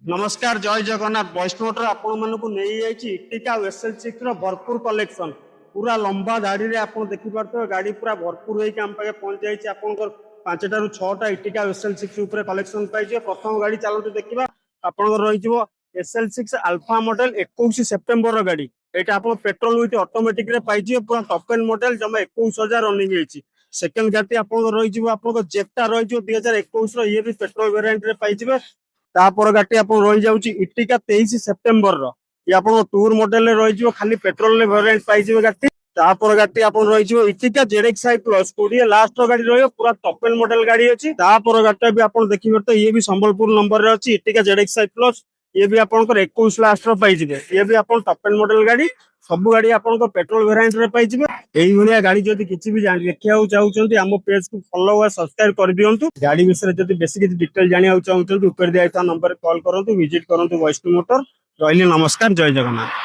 नमस्कार जय जगन्नाथ वैष्णोटर आपण मानक नहीं इटिका एसएल6 भरपूर कलेक्शन पूरा लंबा धाड़ी रे आप देखिपे गाड़ी पूरा भरपूर होम पाखे पहुंच जाइए आप पांचटा रु छटा इटिका एसएल6 कलेक्शन पाई प्रथम गाड़ी चलते देखा आपंकर रही एसएल6 अल्फा मॉडल 21 सेप्टेम्बर गाड़ी यहाँ आप पेट्रोल विथ ऑटोमेटिक रे पाई पूरा टॉप एंड मॉडल जमा 21,000 रनिंग होती सेकेंड गाड़ी आप रही जेटा रही 2021 ये भी पेट्रोल वेरिएंट रे पाई तापर गाड़ी आप रही जाऊँगी इटिका 23 सेप्टेम्बर ये आप टूर मॉडल रही खाली पेट्रोल वेरिएंट पाई गाड़ी तापर गाड़ी आप रही इटिका ZXi प्लस 20 लास्ट गाड़ी रही पूरा टॉप एंड मॉडल गाड़ी अच्छी तापर गाड़ी भी आप देखिए ये भी संबलपुर नंबर अच्छी इटिका ZXi प्लस ये भी आप 21 लास्ट पाई ये भी आप टॉप एंड मॉडल गाड़ी सब गाड़ी आप पेट्रोल वेरिएंट रे पाई यही गाड़ी जब किसी भी देखा चाहते आम पेज को फॉलो व सब्सक्राइब कर दिंतु गाड़ी विषय जब बेस किसी डिटेल जाना चाहते ऊपर दिया नंबर कॉल करूँ विजिट करूँ वैष्णो मोटर रही नमस्कार जय जगन्नाथ।